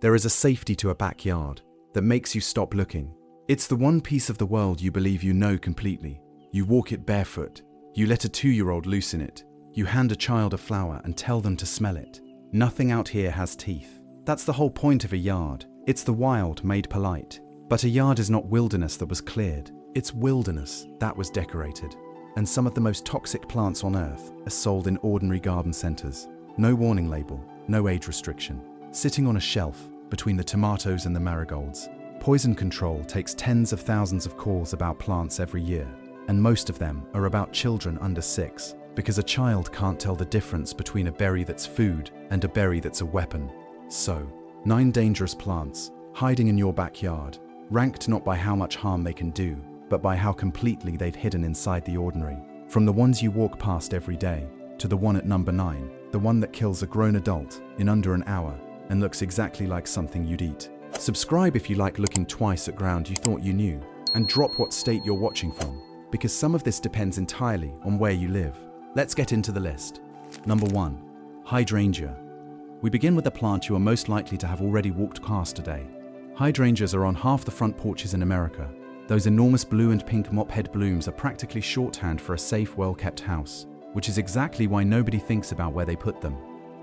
There is a safety to a backyard that makes you stop looking. It's the one piece of the world you believe you know completely. You walk it barefoot. You let a 2-year-old loose in it. You hand a child a flower and tell them to smell it. Nothing out here has teeth. That's the whole point of a yard. It's the wild made polite. But a yard is not wilderness that was cleared. It's wilderness that was decorated. And some of the most toxic plants on earth are sold in ordinary garden centers. No warning label, no age restriction. Sitting on a shelf between the tomatoes and the marigolds. Poison control takes tens of thousands of calls about plants every year. And most of them are about children under 6, because a child can't tell the difference between a berry that's food and a berry that's a weapon. So, 9 dangerous plants hiding in your backyard, ranked not by how much harm they can do, but by how completely they've hidden inside the ordinary. From the ones you walk past every day, to the one at number 9, the one that kills a grown adult in under an hour and looks exactly like something you'd eat. Subscribe if you like looking twice at ground you thought you knew, and drop what state you're watching from, because some of this depends entirely on where you live. Let's get into the list. Number 1. Hydrangea. We begin with the plant you are most likely to have already walked past today. Hydrangeas are on half the front porches in America. Those enormous blue and pink mop-head blooms are practically shorthand for a safe, well-kept house, which is exactly why nobody thinks about where they put them.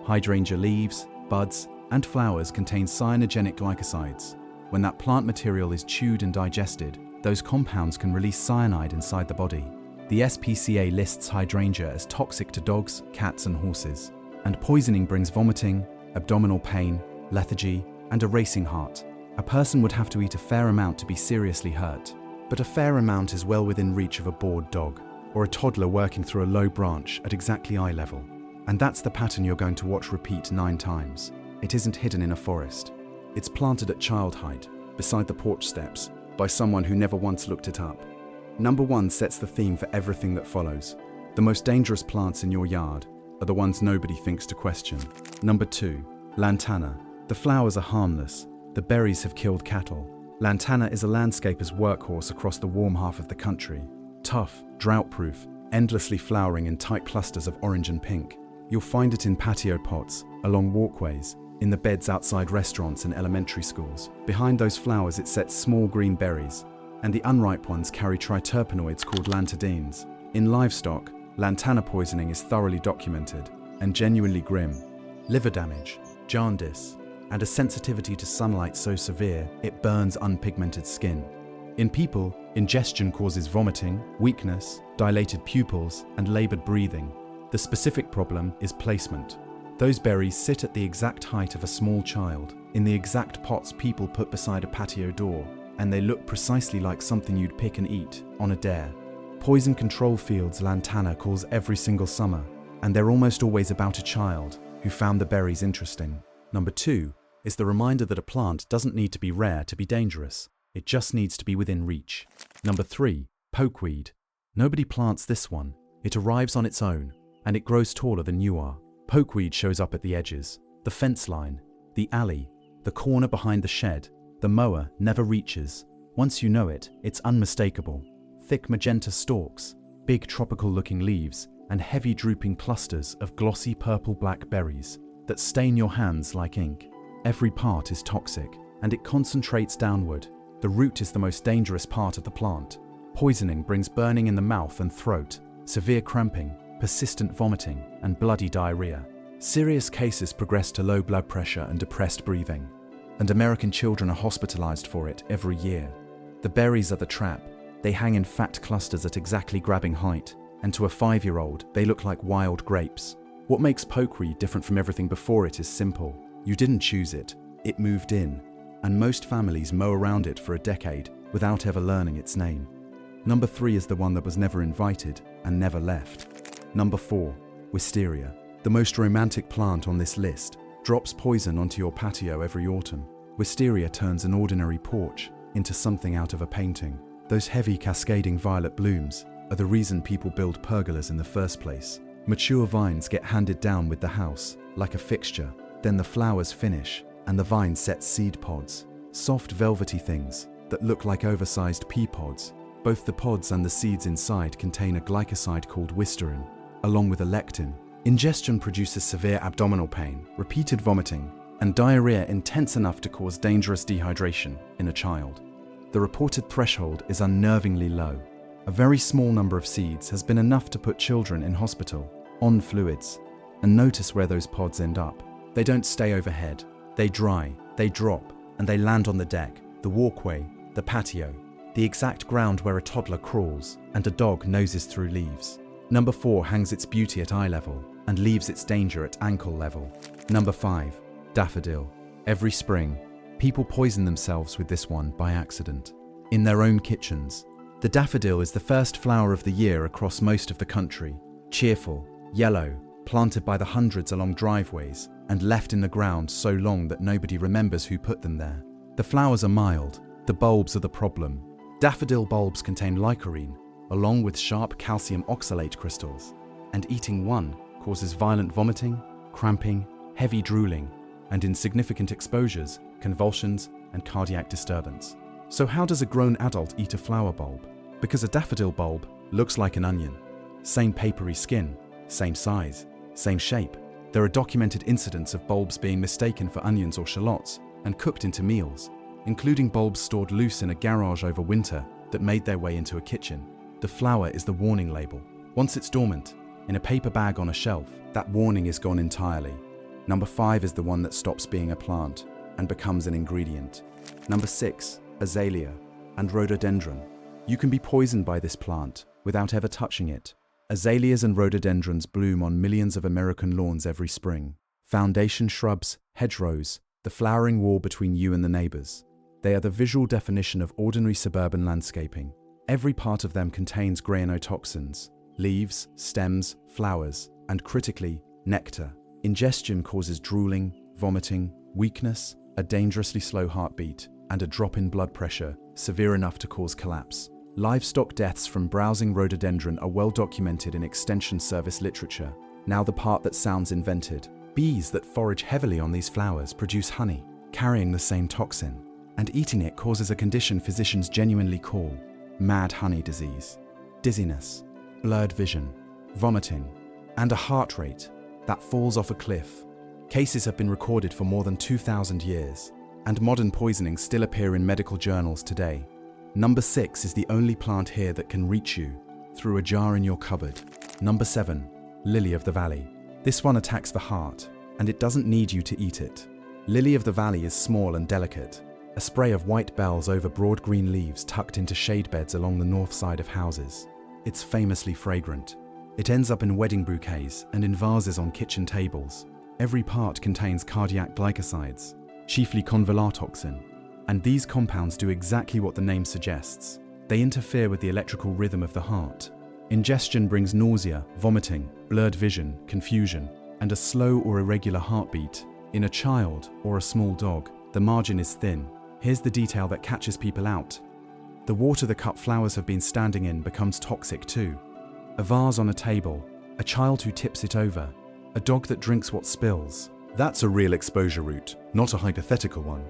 Hydrangea leaves, buds, and flowers contain cyanogenic glycosides. When that plant material is chewed and digested, those compounds can release cyanide inside the body. The ASPCA lists hydrangea as toxic to dogs, cats, and horses. And poisoning brings vomiting, abdominal pain, lethargy, and a racing heart. A person would have to eat a fair amount to be seriously hurt. But a fair amount is well within reach of a bored dog, or a toddler working through a low branch at exactly eye level. And that's the pattern you're going to watch repeat 9 times. It isn't hidden in a forest. It's planted at child height, beside the porch steps, by someone who never once looked it up. Number 1 sets the theme for everything that follows. The most dangerous plants in your yard are the ones nobody thinks to question. Number 2, Lantana. The flowers are harmless. The berries have killed cattle. Lantana is a landscaper's workhorse across the warm half of the country. Tough, drought-proof, endlessly flowering in tight clusters of orange and pink. You'll find it in patio pots, along walkways, in the beds outside restaurants and elementary schools. Behind those flowers it sets small green berries, and the unripe ones carry triterpenoids called lantadines. In livestock, lantana poisoning is thoroughly documented and genuinely grim. Liver damage, jaundice, and a sensitivity to sunlight so severe it burns unpigmented skin. In people, ingestion causes vomiting, weakness, dilated pupils, and labored breathing. The specific problem is placement. Those berries sit at the exact height of a small child, in the exact pots people put beside a patio door, and they look precisely like something you'd pick and eat on a dare. Poison control fields Lantana calls every single summer, and they're almost always about a child who found the berries interesting. Number 2 is the reminder that a plant doesn't need to be rare to be dangerous. It just needs to be within reach. Number 3, Pokeweed. Nobody plants this one. It arrives on its own, and it grows taller than you are. Pokeweed shows up at the edges, the fence line, the alley, the corner behind the shed. The mower never reaches. Once you know it, it's unmistakable. Thick magenta stalks, big tropical-looking leaves, and heavy drooping clusters of glossy purple-black berries that stain your hands like ink. Every part is toxic, and it concentrates downward. The root is the most dangerous part of the plant. Poisoning brings burning in the mouth and throat, severe cramping, persistent vomiting, and bloody diarrhea. Serious cases progress to low blood pressure and depressed breathing, and American children are hospitalized for it every year. The berries are the trap. They hang in fat clusters at exactly grabbing height, and to a 5-year-old, they look like wild grapes. What makes pokeweed different from everything before it is simple. You didn't choose it. It moved in, and most families mow around it for a decade without ever learning its name. Number 3 is the one that was never invited and never left. Number 4, Wisteria. The most romantic plant on this list drops poison onto your patio every autumn. Wisteria turns an ordinary porch into something out of a painting. Those heavy cascading violet blooms are the reason people build pergolas in the first place. Mature vines get handed down with the house, like a fixture. Then the flowers finish, and the vine sets seed pods. Soft velvety things that look like oversized pea pods. Both the pods and the seeds inside contain a glycoside called wisteria, along with a lectin. Ingestion produces severe abdominal pain, repeated vomiting, and diarrhea intense enough to cause dangerous dehydration in a child. The reported threshold is unnervingly low. A very small number of seeds has been enough to put children in hospital, on fluids. And notice where those pods end up. They don't stay overhead. They dry, they drop, and they land on the deck, the walkway, the patio, the exact ground where a toddler crawls and a dog noses through leaves. Number 4 hangs its beauty at eye level and leaves its danger at ankle level. Number 5, daffodil. Every spring, people poison themselves with this one by accident, in their own kitchens. The daffodil is the first flower of the year across most of the country. Cheerful, yellow, planted by the hundreds along driveways and left in the ground so long that nobody remembers who put them there. The flowers are mild, the bulbs are the problem. Daffodil bulbs contain lycorine, along with sharp calcium oxalate crystals, and eating one causes violent vomiting, cramping, heavy drooling, and in significant exposures, convulsions and cardiac disturbance. So how does a grown adult eat a flower bulb? Because a daffodil bulb looks like an onion. Same papery skin, same size, same shape. There are documented incidents of bulbs being mistaken for onions or shallots and cooked into meals, including bulbs stored loose in a garage over winter that made their way into a kitchen. The flower is the warning label. Once it's dormant, in a paper bag on a shelf, that warning is gone entirely. Number 5 is the one that stops being a plant and becomes an ingredient. Number 6, azalea and rhododendron. You can be poisoned by this plant without ever touching it. Azaleas and rhododendrons bloom on millions of American lawns every spring. Foundation shrubs, hedgerows, the flowering wall between you and the neighbors. They are the visual definition of ordinary suburban landscaping. Every part of them contains grainotoxins, leaves, stems, flowers, and critically, nectar. Ingestion causes drooling, vomiting, weakness, a dangerously slow heartbeat, and a drop in blood pressure, severe enough to cause collapse. Livestock deaths from browsing rhododendron are well documented in Extension Service literature. Now the part that sounds invented. Bees that forage heavily on these flowers produce honey, carrying the same toxin, and eating it causes a condition physicians genuinely call mad honey disease. Dizziness, blurred vision, vomiting, and a heart rate that falls off a cliff. Cases have been recorded for more than 2,000 years, and modern poisonings still appear in medical journals today. Number 6 is the only plant here that can reach you through a jar in your cupboard. Number 7, lily of the valley. This one attacks the heart, and it doesn't need you to eat it. Lily of the valley is small and delicate, a spray of white bells over broad green leaves tucked into shade beds along the north side of houses. It's famously fragrant. It ends up in wedding bouquets and in vases on kitchen tables. Every part contains cardiac glycosides, chiefly convolatoxin, and these compounds do exactly what the name suggests. They interfere with the electrical rhythm of the heart. Ingestion brings nausea, vomiting, blurred vision, confusion, and a slow or irregular heartbeat. In a child or a small dog, the margin is thin. Here's the detail that catches people out. The water the cut flowers have been standing in becomes toxic too. A vase on a table, a child who tips it over, a dog that drinks what spills. That's a real exposure route, not a hypothetical one.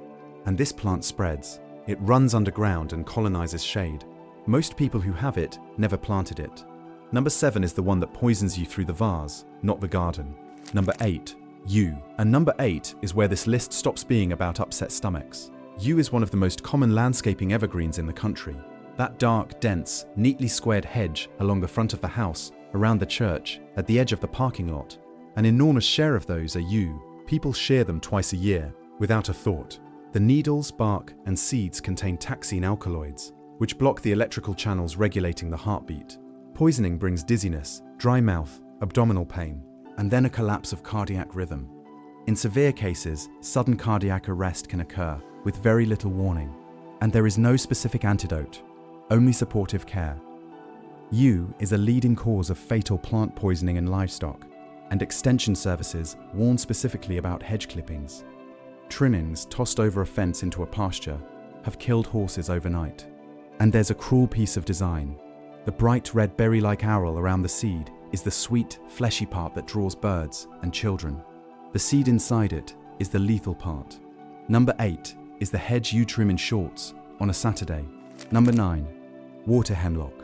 And this plant spreads. It runs underground and colonizes shade. Most people who have it never planted it. Number 7 is the one that poisons you through the vase, not the garden. Number 8, yew. And number 8 is where this list stops being about upset stomachs. Yew is one of the most common landscaping evergreens in the country. That dark, dense, neatly squared hedge along the front of the house, around the church, at the edge of the parking lot. An enormous share of those are yew. People shear them twice a year, without a thought. The needles, bark, and seeds contain taxine alkaloids, which block the electrical channels regulating the heartbeat. Poisoning brings dizziness, dry mouth, abdominal pain, and then a collapse of cardiac rhythm. In severe cases, sudden cardiac arrest can occur, with very little warning. And there is no specific antidote, only supportive care. Yew is a leading cause of fatal plant poisoning in livestock, and Extension Services warn specifically about hedge clippings. Trimmings tossed over a fence into a pasture have killed horses overnight. And there's a cruel piece of design. The bright red berry-like aril around the seed is the sweet, fleshy part that draws birds and children. The seed inside it is the lethal part. Number 8 is the hedge you trim in shorts on a Saturday. Number 9, water hemlock.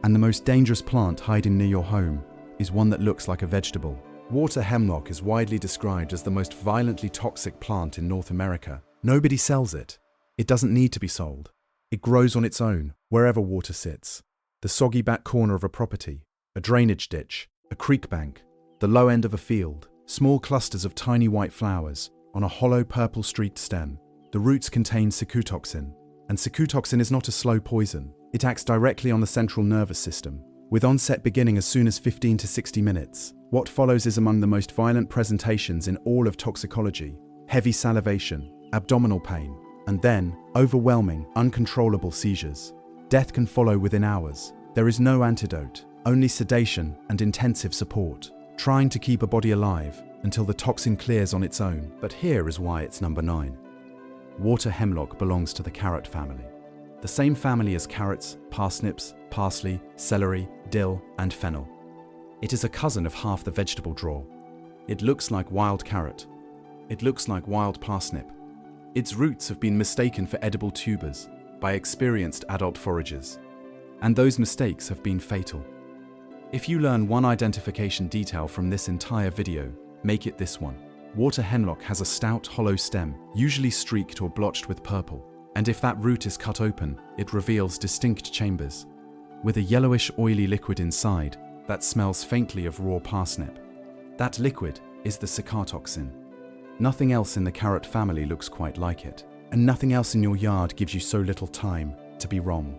And the most dangerous plant hiding near your home is one that looks like a vegetable. Water hemlock is widely described as the most violently toxic plant in North America. Nobody sells it. It doesn't need to be sold. It grows on its own, wherever water sits. The soggy back corner of a property, a drainage ditch, a creek bank, the low end of a field, small clusters of tiny white flowers on a hollow purple streaked stem. The roots contain cicutoxin, and cicutoxin is not a slow poison. It acts directly on the central nervous system, with onset beginning as soon as 15 to 60 minutes. What follows is among the most violent presentations in all of toxicology: heavy salivation, abdominal pain, and then overwhelming, uncontrollable seizures. Death can follow within hours. There is no antidote, only sedation and intensive support, trying to keep a body alive until the toxin clears on its own. But here is why it's number 9. Water hemlock belongs to the carrot family. The same family as carrots, parsnips, parsley, celery, dill, and fennel. It is a cousin of half the vegetable drawer. It looks like wild carrot. It looks like wild parsnip. Its roots have been mistaken for edible tubers by experienced adult foragers, and those mistakes have been fatal. If you learn one identification detail from this entire video, make it this one. Water hemlock has a stout, hollow stem, usually streaked or blotched with purple, and if that root is cut open, it reveals distinct chambers, with a yellowish, oily liquid inside that smells faintly of raw parsnip. That liquid is the cicutoxin. Nothing else in the carrot family looks quite like it, and nothing else in your yard gives you so little time to be wrong.